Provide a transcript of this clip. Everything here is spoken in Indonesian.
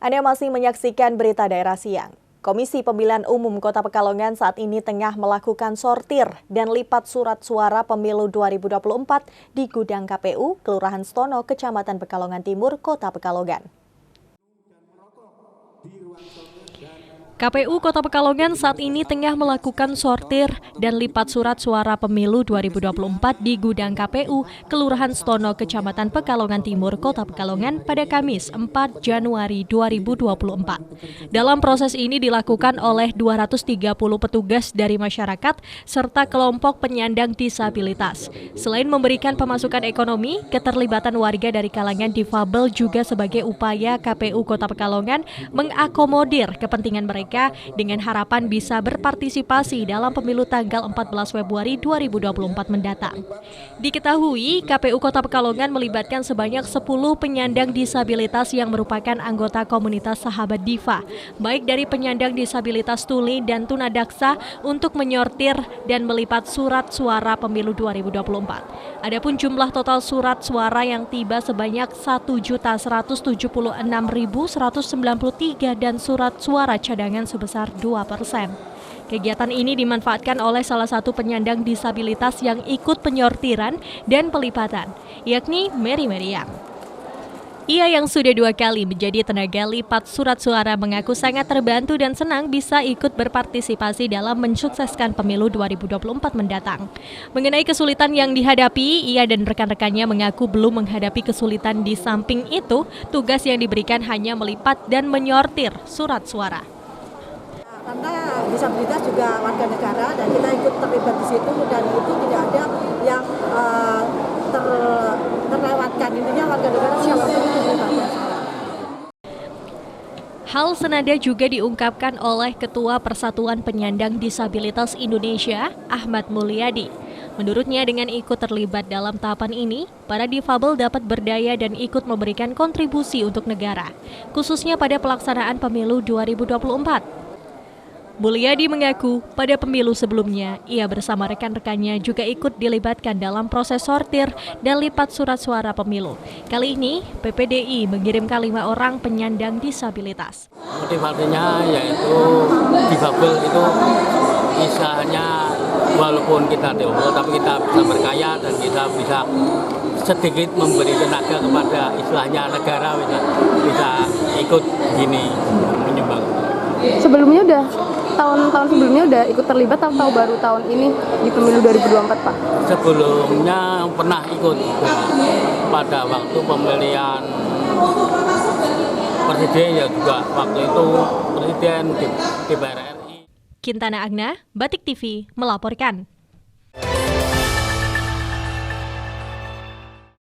Anda masih menyaksikan berita daerah siang. Komisi Pemilihan Umum Kota Pekalongan saat ini tengah melakukan sortir dan lipat surat suara pemilu 2024 di gudang KPU Kelurahan Stono, Kecamatan Pekalongan Timur, Kota Pekalongan. KPU Kota Pekalongan saat ini tengah melakukan sortir dan lipat surat suara pemilu 2024 di gudang KPU Kelurahan Stono, Kecamatan Pekalongan Timur, Kota Pekalongan pada Kamis 4 Januari 2024. Dalam proses ini dilakukan oleh 230 petugas dari masyarakat serta kelompok penyandang disabilitas. Selain memberikan pemasukan ekonomi, keterlibatan warga dari kalangan difabel juga sebagai upaya KPU Kota Pekalongan mengakomodir kepentingan mereka dengan harapan bisa berpartisipasi dalam pemilu tanggal 14 Februari 2024 mendatang. Diketahui, KPU Kota Pekalongan melibatkan sebanyak 10 penyandang disabilitas yang merupakan anggota komunitas Sahabat Diva, baik dari penyandang disabilitas tuli dan tunadaksa untuk menyortir dan melipat surat suara pemilu 2024. Adapun jumlah total surat suara yang tiba sebanyak 1.176.193 dan surat suara cadangan sebesar 2%. Kegiatan ini dimanfaatkan oleh salah satu penyandang disabilitas yang ikut penyortiran dan pelipatan, yakni Mary Meriam. Ia yang sudah 2 kali menjadi tenaga lipat surat suara mengaku sangat terbantu dan senang bisa ikut berpartisipasi dalam mensukseskan pemilu 2024 mendatang. Mengenai kesulitan yang dihadapi, ia dan rekan-rekannya mengaku belum menghadapi kesulitan. Di samping itu, tugas yang diberikan hanya melipat dan menyortir surat suara. Karena disabilitas juga warga negara dan kita ikut terlibat di situ dan itu tidak ada yang terlewatkan. Intinya warga negara siapa pun terlibat. Hal senada juga diungkapkan oleh Ketua Persatuan Penyandang Disabilitas Indonesia, Ahmad Mulyadi. Menurutnya dengan ikut terlibat dalam tahapan ini, para difabel dapat berdaya dan ikut memberikan kontribusi untuk negara, khususnya pada pelaksanaan pemilu 2024. Mulyadi mengaku pada pemilu sebelumnya, ia bersama rekan-rekannya juga ikut dilibatkan dalam proses sortir dan lipat surat suara pemilu. Kali ini, PPDI mengirimkan 5 orang penyandang disabilitas. Motivasinya yaitu difabel itu misalnya walaupun kita difabel tapi kita bisa berkarya dan kita bisa sedikit memberi tenaga kepada istilahnya negara, bisa ikut gini menyumbang. Sebelumnya udah tahun-tahun sebelumnya udah ikut terlibat atau baru tahun ini di pemilu 2024, Pak? Sebelumnya pernah ikut pada waktu pemilihan presiden ya juga waktu itu presiden di DPR RI. Kintana Agna, Batik TV melaporkan.